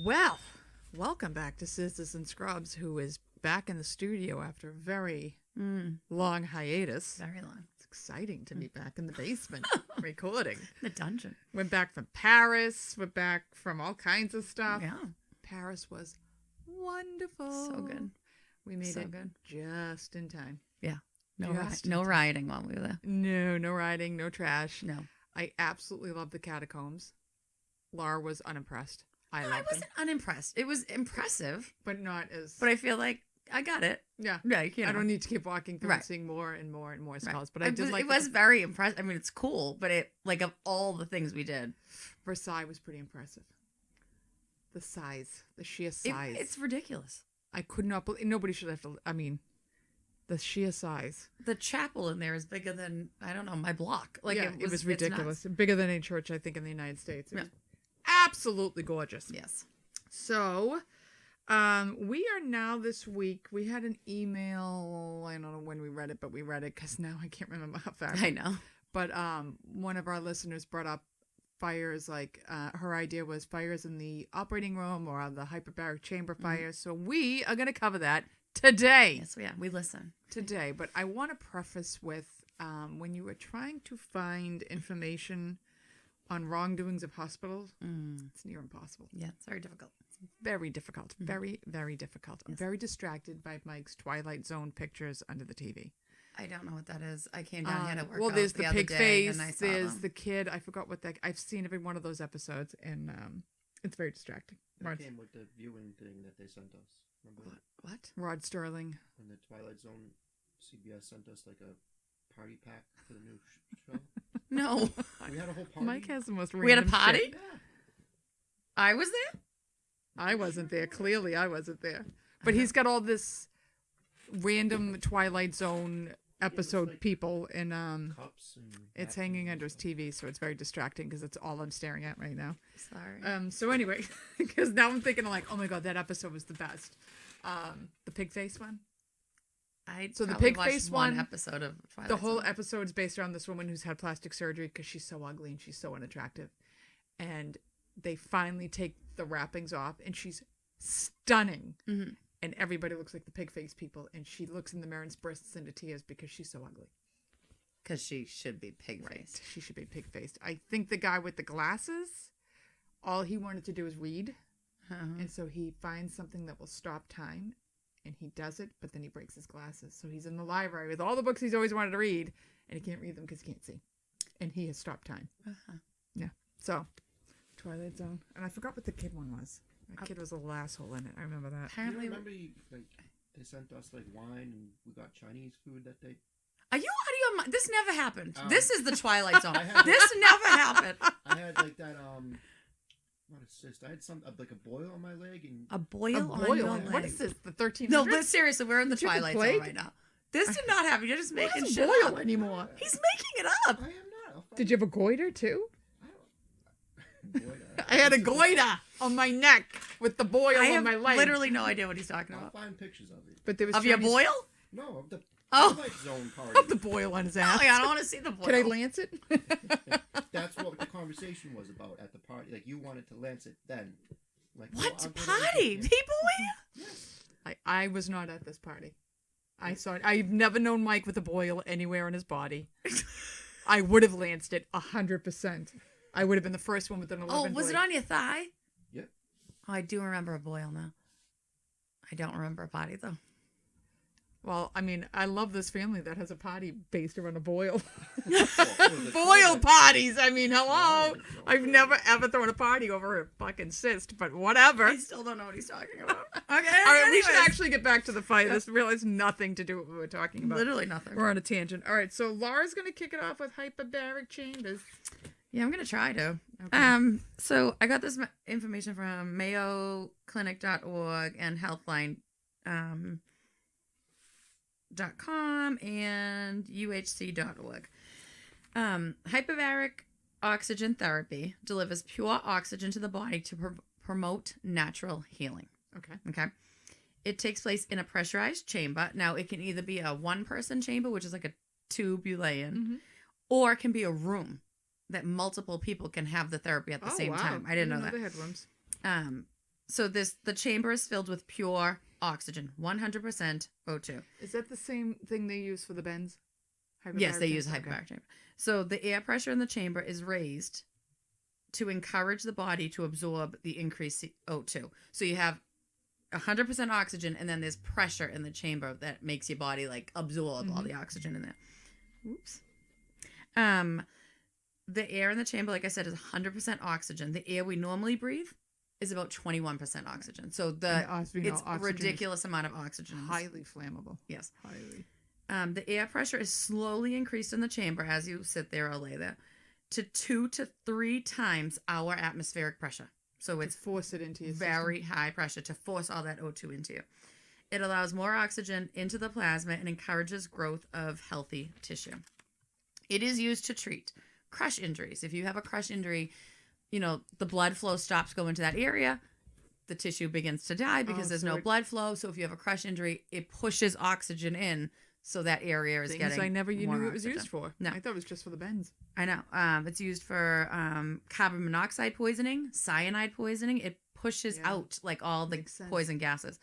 Well, welcome back to Scissors and Scrubs, who is back in the studio after a very long hiatus. Very long. It's exciting to be back in the basement recording. The dungeon. Went back from Paris. Went back from all kinds of stuff. Yeah. Paris was wonderful. So good. We made So it good. just in time. Yeah. No, Just no in time. rioting while we were there. No rioting, no trash. No. I absolutely love the catacombs. Laura was unimpressed. I I loved wasn't them, unimpressed. It was impressive, but not as. but I feel like I got it. Yeah. Like, you know. I don't need to keep walking through Right. and seeing more and more and more skulls. Right. But I did like it was very impressive. I mean, it's cool, but it, like, of all the things we did, Versailles was pretty impressive. The size, the sheer size. it's ridiculous. I could not believe. Nobody should have to. I mean, the sheer size. The chapel in there is bigger than, I don't know, my block. Like, yeah, it was it's ridiculous. nuts. Bigger than any church, I think, in the United States. It Yeah. was absolutely gorgeous. Yes. So, we are now this week. We had an email. I don't know when we read it, but we read it because now I can't remember how far. I know. But one of our listeners brought up fires. Like her idea was fires in the operating room or the hyperbaric chamber fires. So we are going to cover that today. Yes, yeah, we listen. Today, but I want to preface with when you were trying to find information on wrongdoings of hospitals, it's near impossible. Yeah, it's very difficult. Very difficult. Very, very difficult. I'm very distracted by Mike's Twilight Zone pictures under the TV. I don't know what that is. I came down here to work. Well, out there's the other pig day face. and I saw There's them. the kid. I forgot what that. I've seen every one of those episodes, and it's very distracting. That came with the viewing thing that they sent us. Remember What? Rod Sterling. when the Twilight Zone CBS sent us like a party pack for the new show? No. We had a whole party. Mike has the most. We had a random party? shit. Yeah. I was there? I wasn't there. Clearly, I wasn't there. But he's got all this random Twilight Zone episode like people, and Cups and it's hanging under his TV, so it's very distracting because it's all I'm staring at right now. Sorry. So anyway, because now I'm thinking like, oh my god, that episode was the best. The pig face one. So the probably pig watched face one one, episode of Twilight The whole Zone. episode's based around this woman who's had plastic surgery because she's so ugly and she's so unattractive, and they finally take the wrappings off, and she's stunning. Mhm. And everybody looks like the pig face people, and she looks in the mirror and bursts into tears because she's so ugly. Because she should be pig faced. She should be pig faced. I think the guy with the glasses, all he wanted to do was read. And so he finds something that will stop time, and he does it, but then he breaks his glasses. So he's in the library with all the books he's always wanted to read, and he can't read them because he can't see. And he has stopped time. Yeah. So, Twilight Zone. And I forgot what the kid one was. That kid was a little asshole in it. I remember that. Do you Apparently, remember like they sent us like wine and we got Chinese food that day? are you out of your mind? This never happened. This is the Twilight Zone. I had This never happened. I had like that not a cyst. I had some like a boil on my leg and A boil A on boil. your leg. What is this? The 1300s? No, but seriously, we're in the Did you have the Twilight plague? Zone right now. This did not happen. You're just What making is shit boil up. anymore? He's making it up. I am not. I'll find Did you have a goiter too? Boy, I had a goiter on my neck with the boil I on have my leg. literally no idea what he's talking I'll about. find pictures of it. But there was Of your Chinese- boil? No, of the Oh. Twilight Zone party. Of the boil on his ass. Oh, yeah, I don't want to see the boil. Can I lance it? That's what the conversation was about at the party. Like you wanted to lance it then. Like What well, I'm gonna party? lance it. People were here? Yes. I was not at this party. I saw it. I've never known Mike with a boil anywhere in his body. I would have lanced it 100%. I would have been the first one with an 11 Oh, was blade. it on your thigh? Yep. Oh, I do remember a boil now. I don't remember a body, though. Well, I mean, I love this family that has a party based around a boil. Well, it was a Boil Twilight- parties. I mean, hello. Twilight Zone I've party. never ever thrown a party over a fucking cyst, but whatever. I still don't know what he's talking about. Okay, All right, we should anyways. actually get back to the fight. This really has nothing to do with what we were talking about. Literally nothing. We're on a tangent. All right, so Laura's going to kick it off with hyperbaric chambers. Yeah, I'm gonna try to. Okay. So I got this information from MayoClinic.org and Healthline .com and UHC.org. Hyperbaric oxygen therapy delivers pure oxygen to the body to promote natural healing. Okay. Okay. It takes place in a pressurized chamber. Now, it can either be a one-person chamber, which is like a tube you lay in, Mhm. or it can be a room that multiple people can have the therapy at the same time. I didn't know that. They had rooms. So the chamber is filled with pure oxygen, 100% O2. Is that the same thing they use for the bends? Yes, they use chamber? hyperbaric chamber. So the air pressure in the chamber is raised to encourage the body to absorb the increased O2. So you have 100% oxygen, and then there's pressure in the chamber that makes your body like absorb all the oxygen in there. Oops. The air in the chamber, like I said, is 100% oxygen. The air we normally breathe is about 21% oxygen. So it's a ridiculous amount of oxygen. Highly flammable. Yes. Highly. The air pressure is slowly increased in the chamber as you sit there or lay there to 2 to 3 times our atmospheric pressure. So it's force it into your very system. high pressure to force all that O2 into you. It allows more oxygen into the plasma and encourages growth of healthy tissue. It is used to treat crush injuries. If you have a crush injury, the blood flow stops going to that area. The tissue begins to die because there's no blood flow. So if you have a crush injury, it pushes oxygen in. So that area is getting I never more knew it was oxygen. used for. No. I thought it was just for the bends. I know. It's used for carbon monoxide poisoning, cyanide poisoning. It pushes out like all the poison gases.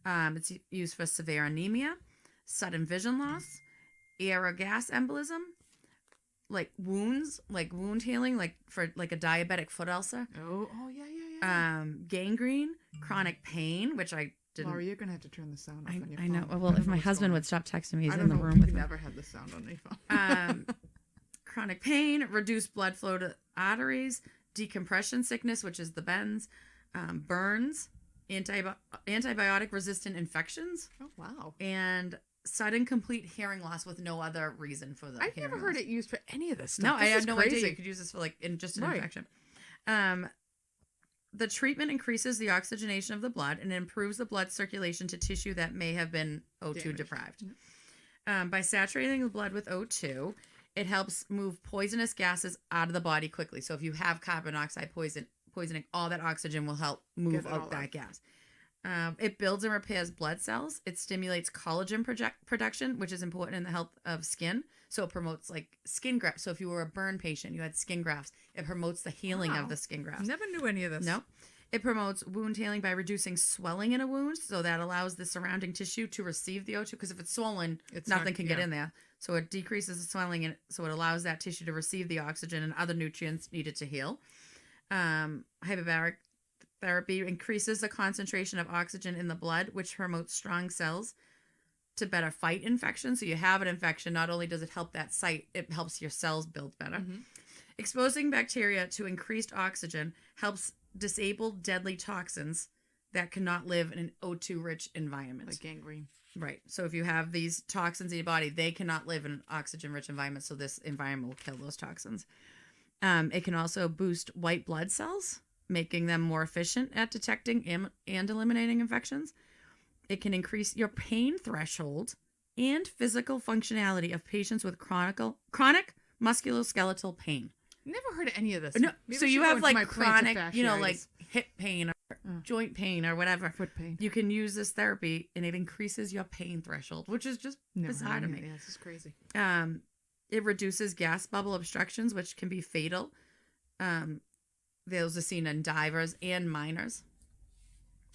It's used for severe anemia, sudden vision loss, air or gas embolism, like wounds, like wound healing, like for like a diabetic foot ulcer. Oh yeah. Gangrene, chronic pain, which I didn't. Laura, you're gonna have to turn the sound off on your phone. I know. Well, if my husband would stop texting me, he's I in don't the know, room with we me. never had the sound on your phone. Chronic pain, reduced blood flow to arteries, decompression sickness, which is the bends, burns, antibiotic resistant infections. Oh wow. And sudden complete hearing loss with no other reason for the I've never heard it used for any of this stuff. No, I had is no crazy. idea you could use this for like in just an infection. The treatment increases the oxygenation of the blood and improves the blood circulation to tissue that may have been O2 deprived. By saturating the blood with O2, it helps move poisonous gases out of the body quickly. So if you have carbon monoxide poisoning, all that oxygen will help move out that gas. It builds and repairs blood cells. It stimulates collagen production, which is important in the health of skin. So it promotes like skin grafts. So if you were a burn patient, you had skin grafts, it promotes the healing of the skin grafts. Never knew any of this. No. It promotes wound healing by reducing swelling in a wound. So that allows the surrounding tissue to receive the O2. Because if it's swollen, nothing can get in there. So it decreases the swelling. And so it allows that tissue to receive the oxygen and other nutrients needed to heal. Hyperbaric therapy increases the concentration of oxygen in the blood, which promotes strong cells to better fight infection. So you have an infection, not only does it help that site, it helps your cells build better. Exposing bacteria to increased oxygen helps disable deadly toxins that cannot live in an O2 rich environment. Like gangrene. Right. So if you have these toxins in your body, they cannot live in an oxygen rich environment. So this environment will kill those toxins. It can also boost white blood cells, making them more efficient at detecting and eliminating infections. It can increase your pain threshold and physical functionality of patients with chronic musculoskeletal pain. Never heard of any of this. No, Maybe so I you should go have into my like chronic, plantar like fasciitis. hip pain or joint pain or whatever. Foot pain. You can use this therapy and it increases your pain threshold, which is just bizarre to me. Yeah, this is crazy. It reduces gas bubble obstructions, which can be fatal. Those are seen in divers and miners.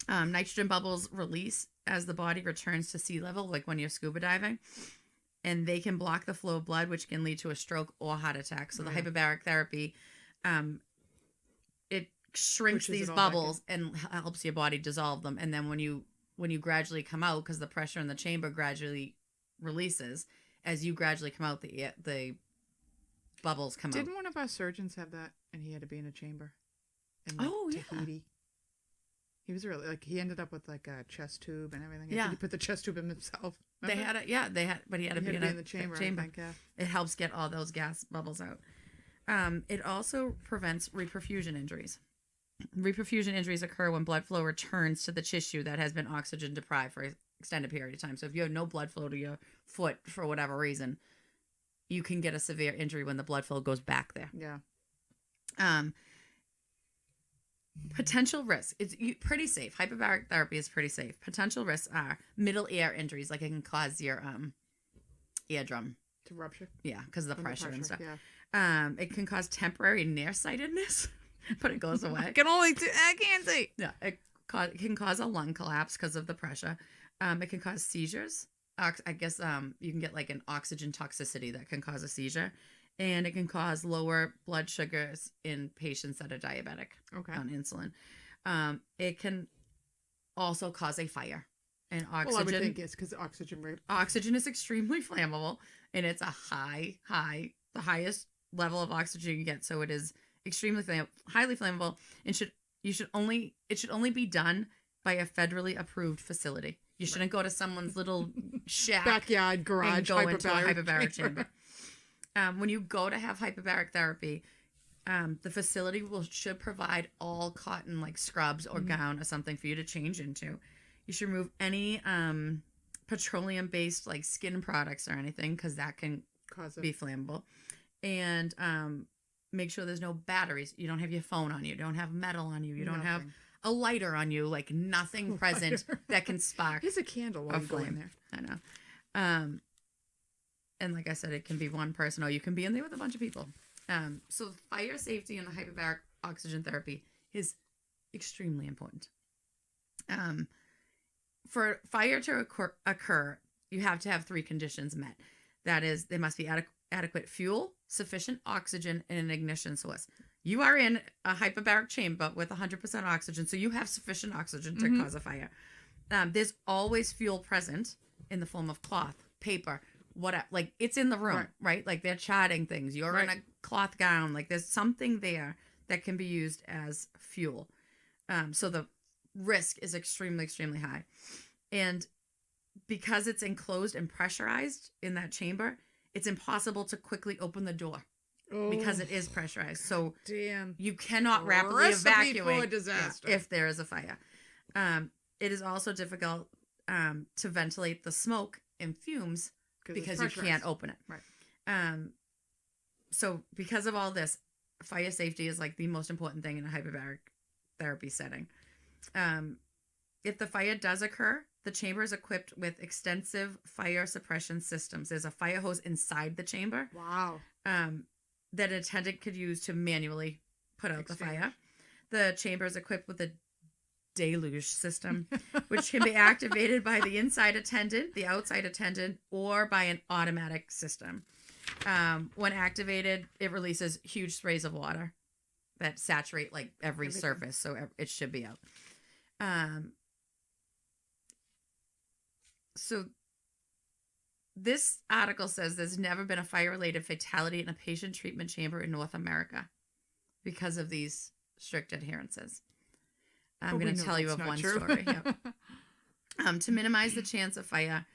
Nitrogen bubbles release as the body returns to sea level, like when you're scuba diving, and they can block the flow of blood, which can lead to a stroke or heart attack. So the hyperbaric therapy, it shrinks Pushes these it all bubbles and helps your body dissolve them. And then when you gradually come out, because the pressure in the chamber gradually releases, as you gradually come out, the bubbles come out. Didn't one of our surgeons have that, and he had to be in a chamber? In Tahiti. He was really he ended up with like a chest tube and everything. He put the chest tube in himself. But he had to be in the chamber. I think, yeah. It helps get all those gas bubbles out. It also prevents reperfusion injuries. Reperfusion injuries occur when blood flow returns to the tissue that has been oxygen deprived for an extended period of time. So if you have no blood flow to your foot for whatever reason, you can get a severe injury when the blood flow goes back there. Yeah. Potential risks. It's pretty safe. Hyperbaric therapy is pretty safe. Potential risks are middle ear injuries, like it can cause your eardrum to rupture. Yeah, because of the pressure and stuff. Yeah. It can cause temporary nearsightedness, but it goes away. I can't see. Yeah, it It can cause a lung collapse because of the pressure. It can cause seizures. I guess you can get like an oxygen toxicity that can cause a seizure. And it can cause lower blood sugars in patients that are diabetic on insulin. It can also cause a fire. And oxygen, well, I would think it's because oxygen is extremely flammable, and it's a the highest level of oxygen you get. So it is extremely highly flammable, and it should only be done by a federally approved facility. You shouldn't go to someone's little shack, backyard garage, and go into a hyperbaric chamber. When you go to have hyperbaric therapy, the facility should provide all cotton like scrubs or gown or something for you to change into. You should remove any petroleum-based like skin products or anything because that can be flammable. And make sure there's no batteries. You don't have your phone on you. You don't have metal on you. You don't have a lighter on you. Like nothing present that can spark. There's a candle while you go in there. I know. And like I said, it can be one person or you can be in there with a bunch of people. So fire safety in the hyperbaric oxygen therapy is extremely important. For fire to occur, you have to have 3 conditions met. That is, there must be adequate fuel, sufficient oxygen, and an ignition source. You are in a hyperbaric chamber with 100% oxygen, so you have sufficient oxygen to cause a fire. There's always fuel present in the form of cloth, paper, whatever. Like, it's in the room, right? Like, they're charting things. You're in a cloth gown. Like, there's something there that can be used as fuel. So the risk is extremely, extremely high. And because it's enclosed and pressurized in that chamber, it's impossible to quickly open the door because it is pressurized. So you cannot rapidly evacuate if there is a fire. It is also difficult to ventilate the smoke and fumes because you can't open it. Right. So because of all this, fire safety is like the most important thing in a hyperbaric therapy setting. If the fire does occur, the chamber is equipped with extensive fire suppression systems. There's a fire hose inside the chamber. Wow. That an attendant could use to manually put out the fire. The chamber is equipped with a deluge system, which can be activated by the inside attendant, the outside attendant, or by an automatic system. When activated, it releases huge sprays of water that saturate like every surface, so it should be out. So this article says there's never been a fire-related fatality in a patient treatment chamber in North America because of these strict adherences. I'm going to tell you of one story. Yep. To minimize the chance of fire,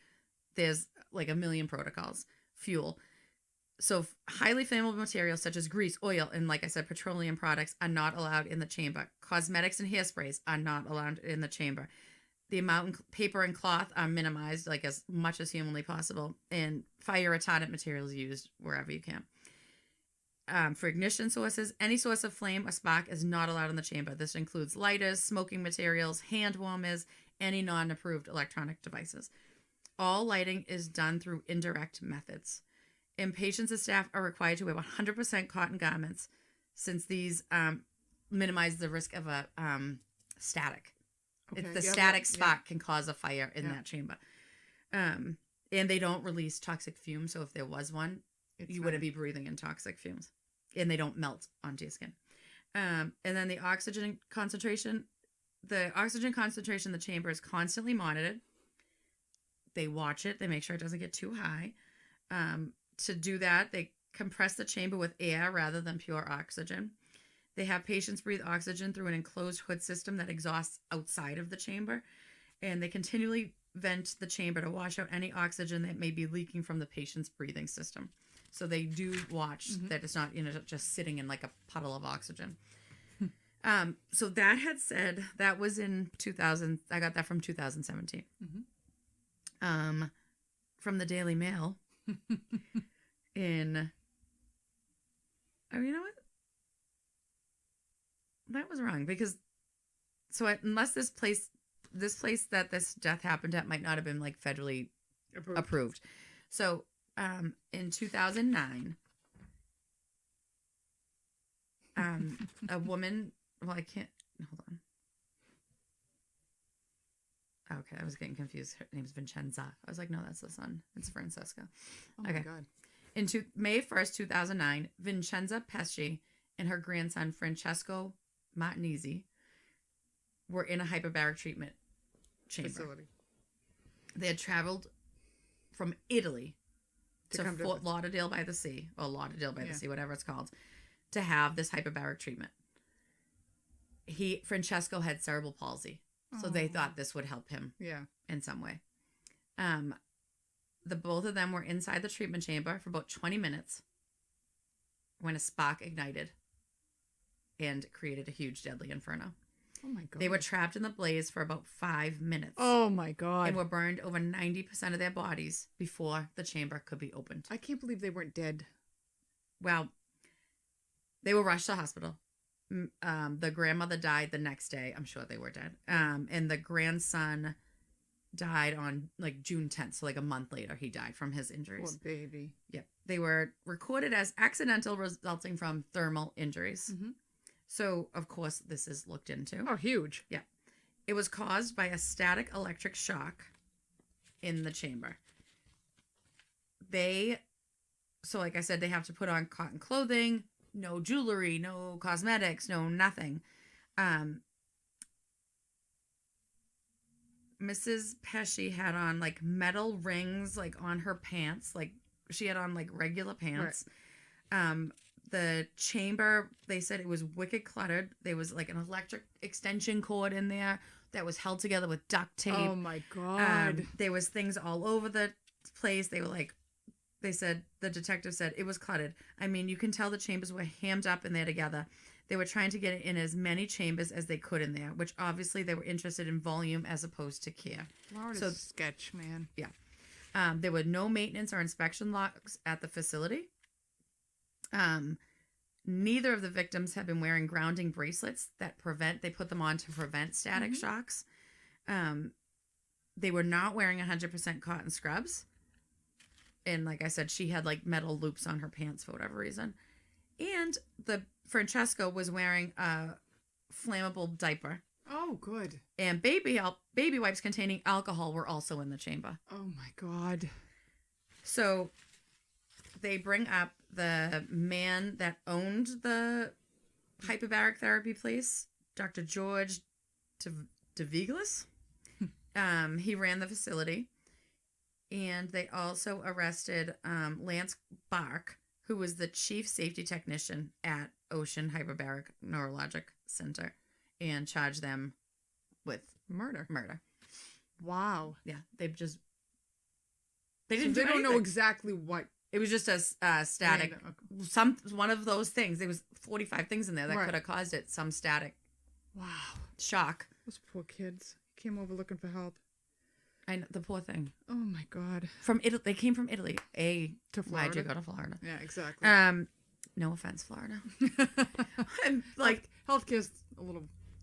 there's like a million protocols. Fuel. So highly flammable materials such as grease, oil, and like I said, petroleum products are not allowed in the chamber. Cosmetics and hairsprays are not allowed in the chamber. The amount of paper and cloth are minimized like as much as humanly possible, and fire retardant materials used wherever you can. For ignition sources, any source of flame or spark is not allowed in the chamber. This includes lighters, smoking materials, hand warmers, any non-approved electronic devices. All lighting is done through indirect methods. And patients and staff are required to wear 100% cotton garments since these minimize the risk of a static. Okay. The static spark can cause a fire in that chamber. And they don't release toxic fumes. So if there was one, you wouldn't be breathing in toxic fumes. And they don't melt onto your skin. And then the oxygen concentration in the chamber is constantly monitored. They watch it. They make sure it doesn't get too high. To do that, they compress the chamber with air rather than pure oxygen. They have patients breathe oxygen through an enclosed hood system that exhausts outside of the chamber. And they continually vent the chamber to wash out any oxygen that may be leaking from the patient's breathing system. So they do watch that it's not, just sitting in like a puddle of oxygen. So that had said, that was in 2000. I got that from 2017. From the Daily Mail. You know what? That was wrong because unless this place that this death happened at might not have been like federally approved. So in 2009, a woman, hold on. Okay, I was getting confused. Her name's Vincenza. I was like, no, that's the son. It's Francesca. Oh my God. In May 1st, 2009, Vincenza Pesci and her grandson, Francesco Martinezzi, were in a hyperbaric treatment chamber. Facility. They had traveled from Italy to come to Fort Lauderdale by the Sea, or Lauderdale by the Sea, whatever it's called, to have this hyperbaric treatment. Francesco had cerebral palsy, so they thought this would help him in some way. The both of them were inside the treatment chamber for about 20 minutes when a spark ignited and created a huge deadly inferno. Oh my God. They were trapped in the blaze for about 5 minutes. Oh my God. And were burned over 90% of their bodies before the chamber could be opened. I can't believe they weren't dead. Well, they were rushed to hospital. The grandmother died the next day. I'm sure they were dead. And the grandson died on like June 10th. So like a month later, he died from his injuries. Poor baby. Yep. They were recorded as accidental resulting from thermal injuries. Mm-hmm. So, of course, this is looked into. Oh, huge. Yeah. It was caused by a static electric shock in the chamber. So like I said, they have to put on cotton clothing, no jewelry, no cosmetics, no nothing. Mrs. Pesci had on like metal rings like on her pants, like she had on like regular pants. Right. The chamber, they said it was wicked cluttered. There was like an electric extension cord in there that was held together with duct tape. Oh my God. There was things all over the place. The detective said it was cluttered. I mean, you can tell the chambers were hammed up in there together. They were trying to get in as many chambers as they could in there, which obviously they were interested in volume as opposed to care. Florida's sketch, man. Yeah. There were no maintenance or inspection logs at the facility. Neither of the victims had been wearing grounding bracelets they put them on to prevent static shocks. They were not wearing 100% cotton scrubs. And like I said, she had like metal loops on her pants for whatever reason. And Francesco was wearing a flammable diaper. Oh, good. And baby wipes containing alcohol were also in the chamber. Oh my God. So they bring up the man that owned the hyperbaric therapy place, Dr. George DeViglis. He ran the facility. And they also arrested Lance Bark, who was the chief safety technician at Ocean Hyperbaric Neurologic Center, and charged them with murder. Wow. Yeah, they don't know exactly what. It was just a static. One of those things. There was 45 things in there that could have caused it. Some static. Wow. Shock. Those poor kids came over looking for help. I know, the poor thing. Oh my God. From Italy, they came from Italy. To Florida. Why'd you go to Florida? Yeah, exactly. No offense, Florida. Like healthcare's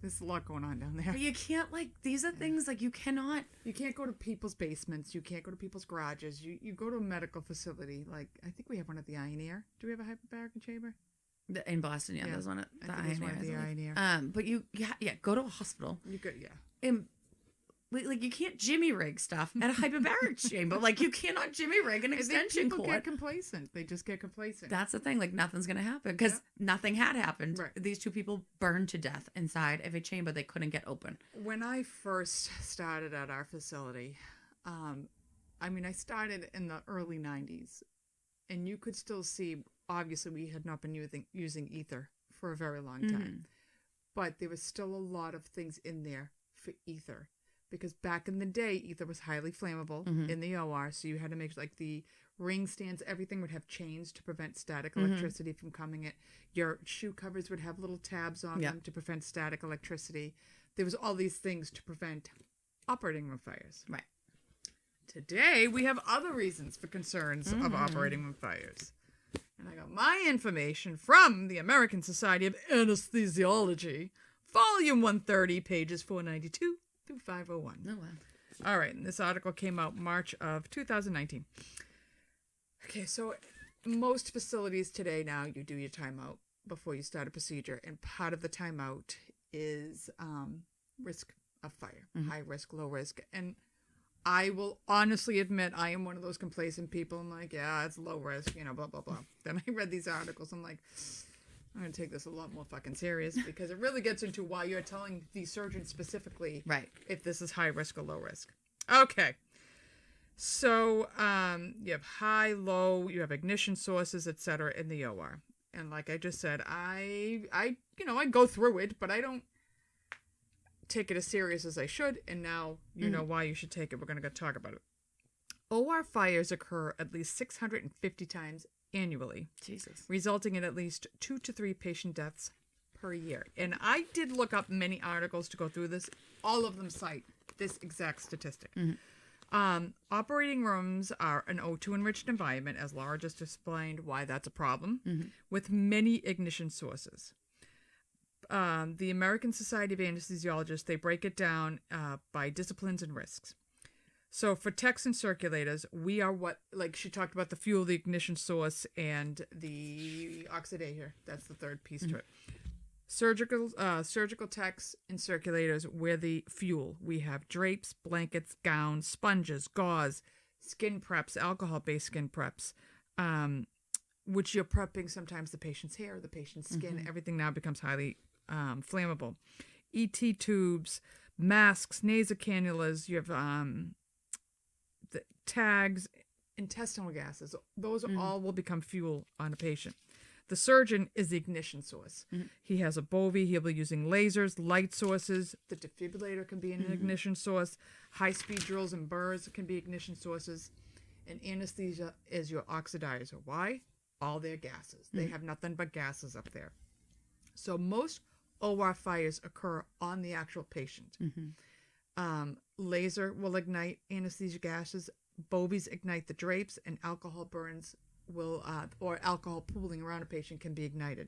there's a lot going on down there. But you can't these are things you cannot. You can't go to people's basements. You can't go to people's garages. You go to a medical facility. Like I think we have one at the Iron Ear. Do we have a hyperbaric chamber? In Boston, yeah, there's one at the Iron Ear. But you go to a hospital. You could, yeah. And you can't jimmy rig stuff at a hyperbaric chamber. You cannot jimmy rig an extension cord. People get complacent. They just get complacent. That's the thing. Nothing's gonna happen because nothing had happened. Right. These two people burned to death inside of a chamber they couldn't get open. When I first started at our facility, I started in the early 90s, and you could still see. Obviously, we had not been using ether for a very long time, but there was still a lot of things in there for ether. Because back in the day, ether was highly flammable in the OR, so you had to make sure, the ring stands, everything would have chains to prevent static electricity from coming in. Your shoe covers would have little tabs on them to prevent static electricity. There was all these things to prevent operating room fires. Right. Today, we have other reasons for concerns of operating room fires. And I got my information from the American Society of Anesthesiology, Volume 130, pages 492. Through 501. Oh, wow. All right. And this article came out March of 2019. Okay, so most facilities today now, you do your timeout before you start a procedure. And part of the timeout is risk of fire. High risk, low risk. And I will honestly admit I am one of those complacent people. I'm like, yeah, it's low risk, blah, blah, blah. Then I read these articles. I'm like, I'm going to take this a lot more fucking serious because it really gets into why you're telling the surgeon specifically if this is high risk or low risk. Okay. So you have high, low, you have ignition sources, etc. in the OR. And like I just said, I go through it, but I don't take it as serious as I should. And now you know why you should take it. We're going to go talk about it. OR fires occur at least 650 times annually. Jesus. Resulting in at least 2 to 3 patient deaths per year. And I did look up many articles to go through this. All of them cite this exact statistic. Operating rooms are an O2 enriched environment, as Laura just explained why that's a problem, with many ignition sources. The American Society of Anesthesiologists, they break it down by disciplines and risks. So for techs and circulators, we are what, like she talked about the fuel, the ignition source, and the oxidator. That's the third piece to it. Surgical techs and circulators, we're the fuel. We have drapes, blankets, gowns, sponges, gauze, skin preps, alcohol-based skin preps, which you're prepping sometimes the patient's hair, the patient's skin. Everything now becomes highly flammable. ET tubes, masks, nasal cannulas. You have the tags, intestinal gases. Those all will become fuel on a patient. The surgeon is the ignition source. He has a bovie. He'll be using lasers, light sources. The defibrillator can be an ignition source. High-speed drills and burrs can be ignition sources. And anesthesia is your oxidizer. Why? All their gases. They have nothing but gases up there. So most OR fires occur on the actual patient. Laser will ignite anesthesia gases. Bovies ignite the drapes, and alcohol burns will or alcohol pooling around a patient can be ignited.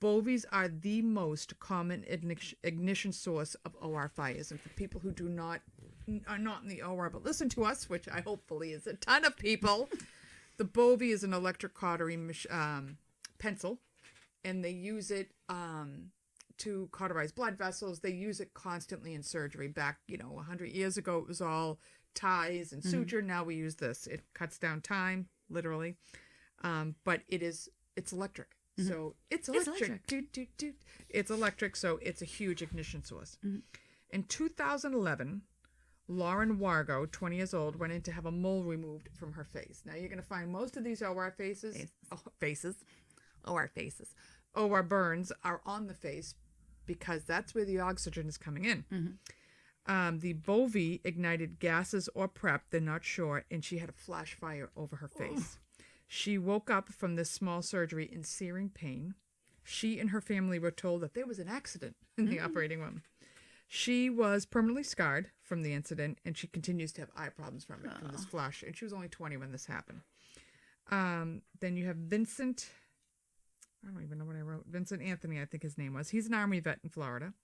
Bovies are the most common ignition source of OR fires. And for people who are not in the OR but listen to us, which I hopefully is a ton of people, the bovie is an electric cautery pencil, and they use it to cauterize blood vessels. They use it constantly in surgery. Back 100 years ago, it was all ties and suture. Now we use this. It cuts down time, literally, but it's electric. So it's electric. It's electric, so it's a huge ignition source. In 2011, Lauren Wargo, 20 years old, went in to have a mole removed from her face. Now you're going to find most of these OR OR burns are on the face because that's where the oxygen is coming in. The bovie ignited gases or prep, they're not sure, and she had a flash fire over her face. She woke up from this small surgery in searing pain. She and her family were told that there was an accident in the operating room. She was permanently scarred from the incident, and she continues to have eye problems from it, from this flash. And she was only 20 when this happened. Then you have Vincent, I don't even know what I wrote. Vincent Anthony, I think his name was. He's an Army vet in Florida.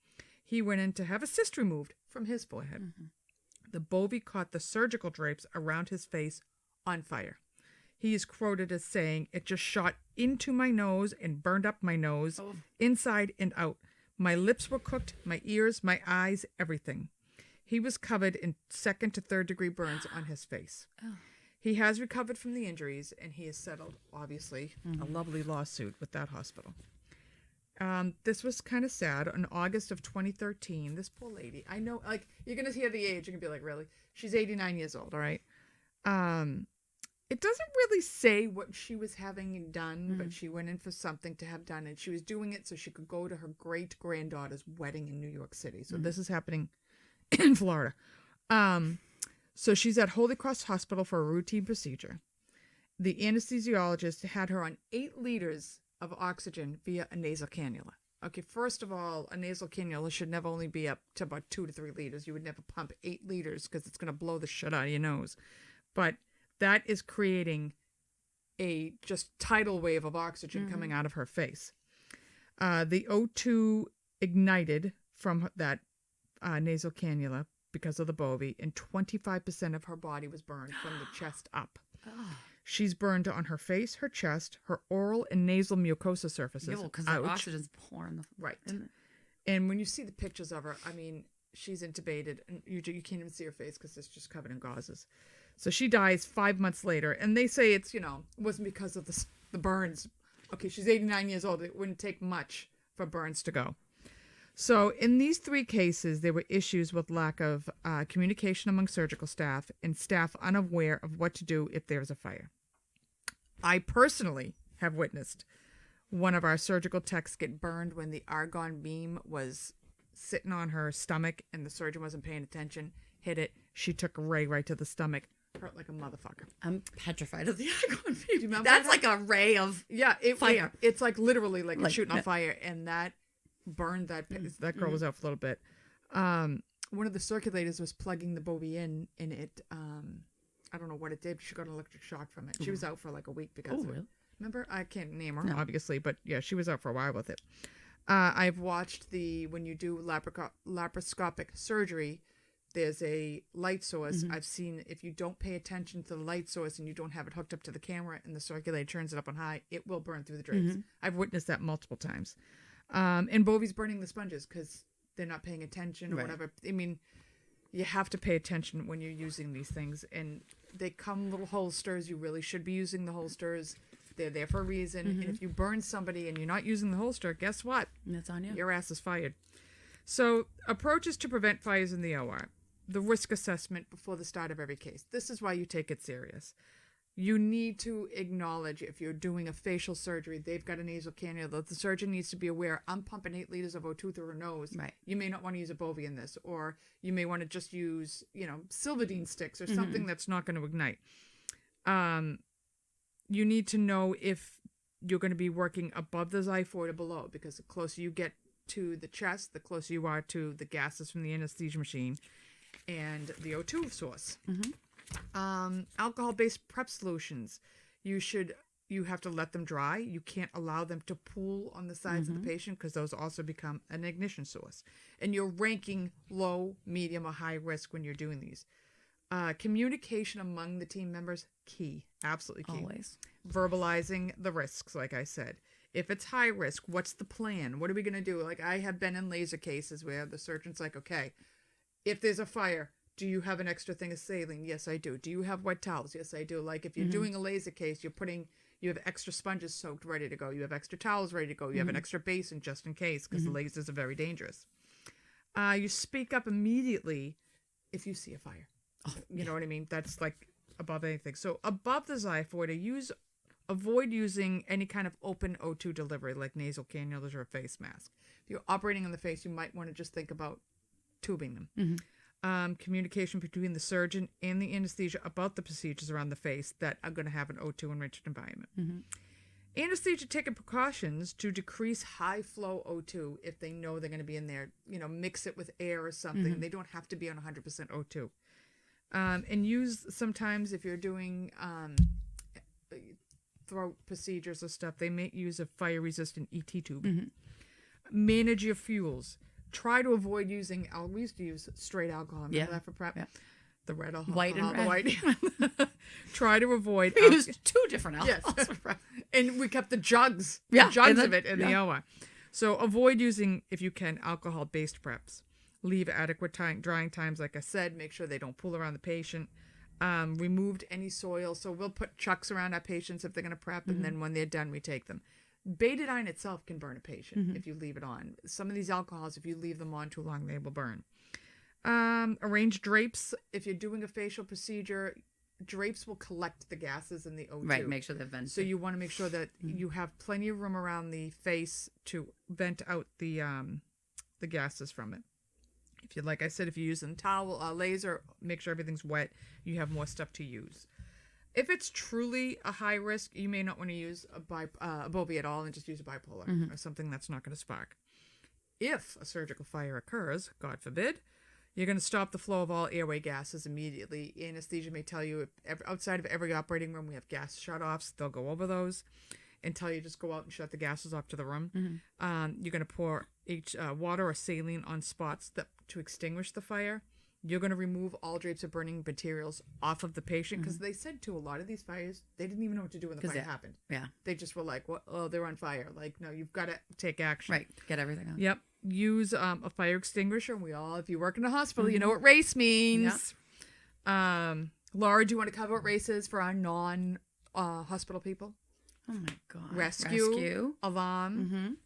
He went in to have a cyst removed from his forehead. The bovie caught the surgical drapes around his face on fire. He is quoted as saying, "It just shot into my nose and burned up my nose, inside and out. My lips were cooked, my ears, my eyes, everything." He was covered in 2nd to 3rd degree burns on his face. He has recovered from the injuries, and he has settled, obviously, a lovely lawsuit with that hospital. This was kind of sad. In August of 2013, this poor lady, I know, like, you're going to hear the age, you're going to be like, really? She's 89 years old, all right? It doesn't really say what she was having done, but she went in for something to have done, and she was doing it so she could go to her great-granddaughter's wedding in New York City. So this is happening in Florida. So she's at Holy Cross Hospital for a routine procedure. The anesthesiologist had her on 8 liters of oxygen via a nasal cannula. Okay, first of all, a nasal cannula should never only be up to about 2 to 3 liters. You would never pump 8 liters because it's going to blow the shit out of your nose. But that is creating a just tidal wave of oxygen coming out of her face. The O2 ignited from that nasal cannula because of the bovie, and 25% of her body was burned from the chest up. She's burned on her face, her chest, her oral and nasal mucosa surfaces. Yeah, well, because the oxygen's pouring. Right. And when you see the pictures of her, I mean, she's intubated, and you can't even see her face because it's just covered in gauzes. So she dies 5 months later, and they say it's, it wasn't because of the burns. Okay, she's 89 years old. It wouldn't take much for burns to go. So in these 3 cases, there were issues with lack of communication among surgical staff and staff unaware of what to do if there's a fire. I personally have witnessed one of our surgical techs get burned when the argon beam was sitting on her stomach and the surgeon wasn't paying attention, hit it. She took a ray right to the stomach. Hurt like a motherfucker. I'm petrified of the argon beam. Do you remember That's like a ray of fire. It's like literally like it's shooting on fire, and that burned that girl was out for a little bit. One of the circulators was plugging the Bovie in, and it I don't know what it did. She got an electric shock from it. She was out for like a week because of it. Remember, I can't name her obviously, but yeah, she was out for a while with it. I've watched when you do laparoscopic surgery, there's a light source. I've seen if you don't pay attention to the light source and you don't have it hooked up to the camera and the circulator turns it up on high, it will burn through the drapes. I've witnessed that multiple times. And Bovie's burning the sponges because they're not paying attention or whatever. I mean, you have to pay attention when you're using these things. And they come little holsters. You really should be using the holsters. They're there for a reason. And if you burn somebody and you're not using the holster, guess what? That's on you. Your ass is fired. So approaches to prevent fires in the OR. The risk assessment before the start of every case. This is why you take it serious. You need to acknowledge if you're doing a facial surgery, they've got a nasal cannula. The surgeon needs to be aware, I'm pumping 8 liters of O2 through her nose. Right. You may not want to use a Bovie in this, or you may want to just use, Silvadene sticks or something that's not going to ignite. You need to know if you're going to be working above the xiphoid or below, because the closer you get to the chest, the closer you are to the gases from the anesthesia machine and the O2 source. Alcohol-based prep solutions. You have to let them dry. You can't allow them to pool on the sides of the patient because those also become an ignition source. And you're ranking low, medium, or high risk when you're doing these. Communication among the team members, key. Absolutely key. Always. Verbalizing the risks, like I said. If it's high risk, what's the plan? What are we going to do? Like, I have been in laser cases where the surgeon's like, okay, if there's a fire, do you have an extra thing of saline? Yes, I do. Do you have wet towels? Yes, I do. Like, if you're doing a laser case, you have extra sponges soaked ready to go. You have extra towels ready to go. You have an extra basin just in case, because the lasers are very dangerous. You speak up immediately if you see a fire. You know what I mean? That's like above anything. So above the xiphoid, avoid using any kind of open O2 delivery like nasal cannulas or a face mask. If you're operating on the face, you might want to just think about tubing them. Communication between the surgeon and the anesthesia about the procedures around the face that are going to have an O2 enriched environment. Anesthesia taking precautions to decrease high flow O2 if they know they're going to be in there. Mix it with air or something. They don't have to be on 100% O2. And use sometimes if you're doing throat procedures or stuff, they may use a fire resistant ET tube. Manage your fuels. Try to avoid using, we used to use straight alcohol. Remember that for prep? The red alcohol. White and red. White. Try to avoid. We used 2 different alcohols for prep. And we kept the jugs. Yeah. Jugs of it in the OR. So avoid using, if you can, alcohol-based preps. Leave adequate drying times, like I said. Make sure they don't pool around the patient. Removed any soil. So we'll put chucks around our patients if they're going to prep, and then when they're done, we take them. Betadine itself can burn a patient if you leave it on. Some of these alcohols, if you leave them on too long, they will burn. Arrange drapes. If you're doing a facial procedure, drapes will collect the gases in the O2. Right, make sure they're vented. So you want to make sure that you have plenty of room around the face to vent out the gases from it. Like I said, if you're using towel, laser, make sure everything's wet. You have more stuff to use. If it's truly a high risk, you may not want to use a Bovie at all and just use a bipolar or something that's not going to spark. If a surgical fire occurs, God forbid, you're going to stop the flow of all airway gases immediately. Anesthesia may tell you outside of every operating room we have gas shutoffs. They'll go over those and tell you just go out and shut the gases off to the room. You're going to pour water or saline on spots to extinguish the fire. You're going to remove all drapes of burning materials off of the patient because they said to a lot of these fires, they didn't even know what to do when the fire happened. Yeah. They just were like, well, oh, they're on fire. Like, no, you've got to take action. Right. Get everything out. Yep. use a fire extinguisher. If you work in a hospital, you know what race means. Laura, do you want to cover what race is for our non-hospital people? Oh my God. Rescue. Alarm.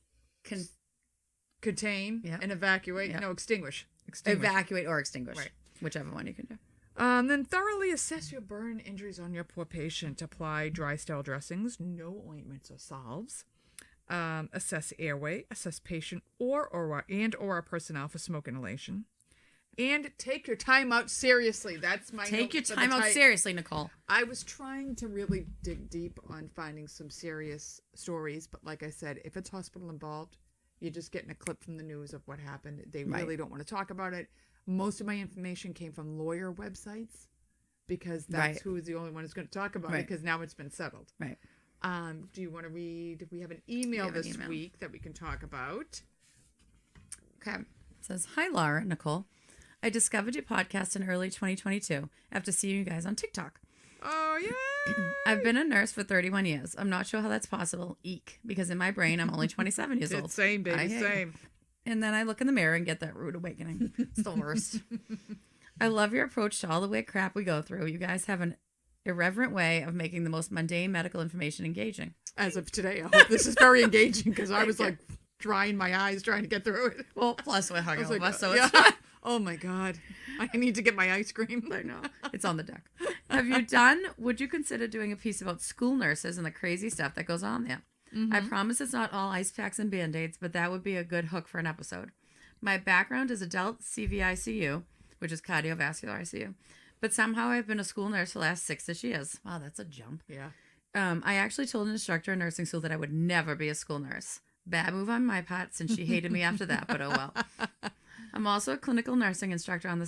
Contain. And evacuate. No, extinguish. Evacuate or extinguish. Right. Whichever one you can do. Then thoroughly assess your burn injuries on your poor patient. Apply dry style dressings, no ointments or salves. Assess airway. Assess patient or our personnel for smoke inhalation. And take your time out seriously. That's my Take your time out seriously, Nicole. I was trying to really dig deep on finding some serious stories, but like I said, if it's hospital involved, you're just getting a clip from the news of what happened. They really don't want to talk about it. Most of my information came from lawyer websites because that's who is the only one who's going to talk about it because now it's been settled. Right. Do you want to read? We have an email this week that we can talk about. Okay. It says, "Hi, Laura, Nicole. I discovered your podcast in early 2022 after seeing you guys on TikTok. Oh, yeah. I've been a nurse for 31 years. I'm not sure how that's possible. Eek. Because in my brain, I'm only 27 years old. Same, baby. Same. And then I look in the mirror and get that rude awakening. It's the worst. I love your approach to all the weird crap we go through. You guys have an irreverent way of making the most mundane medical information engaging. As of today, I hope this is very engaging because I was like drying my eyes trying to get through it. Well, plus we're hungover, like, so it's not... Oh my God. I need to get my ice cream. I know. It's on the deck. Would you consider doing a piece about school nurses and the crazy stuff that goes on there? I promise it's not all ice packs and Band-Aids, but that would be a good hook for an episode. My background is adult CVICU, which is cardiovascular ICU, but somehow I've been a school nurse for the last 6-ish years. Wow, that's a jump. Yeah. I actually told an instructor in nursing school that I would never be a school nurse. Bad move on my part since she hated me after that, but oh well. I'm also a clinical nursing instructor on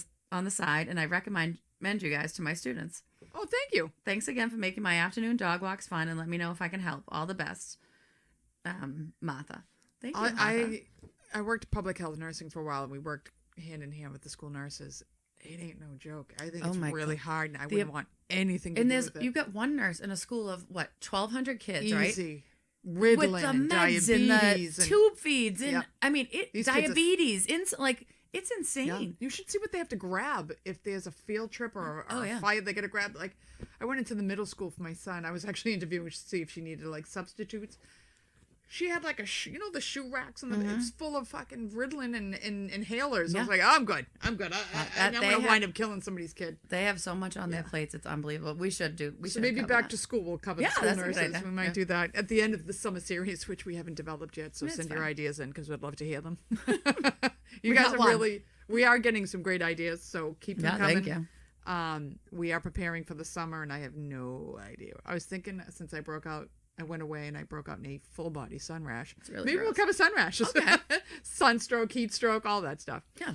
the side, and I recommend you guys to my students. Oh, thank you. Thanks again for making my afternoon dog walks fun, and let me know if I can help. All the best, Martha. Thank you, Martha. I worked public health nursing for a while, and we worked hand in hand with the school nurses. It ain't no joke. I think it's really hard, and I wouldn't want anything to do with it. You've got one nurse in a school of, 1,200 kids, Easy. Right? Easy. Ritalin, with the meds diabetes, and the tube feeds, and I mean, diabetes. It's insane. Yeah. You should see what they have to grab if there's a field trip or a flight. They got to grab. Like, I went into the middle school for my son. I was actually interviewing to see if she needed substitutes. She had the shoe racks and it's full of fucking Ritalin and inhalers. Yeah. I was like, oh, I'm good. I'm going to wind up killing somebody's kid. They have so much on their plates. It's unbelievable. We should maybe back to school. We'll cover the school nurses. We might do that at the end of the summer series, which we haven't developed yet. So send your ideas in because we'd love to hear them. You guys are we are getting some great ideas. So keep them coming. Thank you. We are preparing for the summer and I have no idea. I was thinking since I went away and I broke out in a full body sun rash. Maybe we'll cover sun rashes. Okay. Sunstroke, heat stroke, all that stuff. Yeah.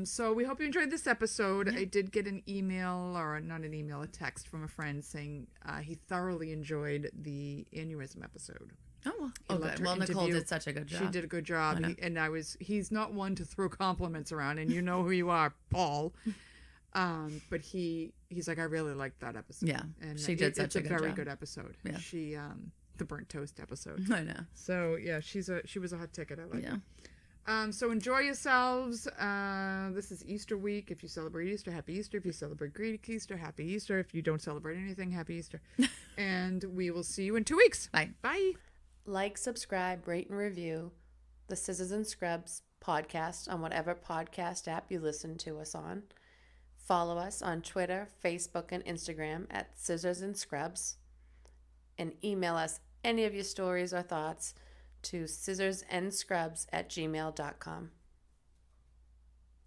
So we hope you enjoyed this episode. Yeah. I did get an email, or not an email, a text from a friend saying he thoroughly enjoyed the aneurysm episode. Oh, good. Well, Nicole did such a good job. She did a good job. He's not one to throw compliments around, and you know who you are, Paul. But he's like, I really liked that episode. Yeah, and she did such a good job. It's a very good episode. Yeah, she the burnt toast episode. I know. So yeah, she was a hot ticket. I like it. So enjoy yourselves. This is Easter week. If you celebrate Easter, happy Easter. If you celebrate Greek Easter, happy Easter. If you don't celebrate anything, happy Easter. And we will see you in 2 weeks. Bye. Bye. Like, subscribe, rate, and review the Scissors and Scrubs podcast on whatever podcast app you listen to us on. Follow us on Twitter, Facebook, and Instagram at Scissors and Scrubs. And email us any of your stories or thoughts to scissorsnscrubs@gmail.com.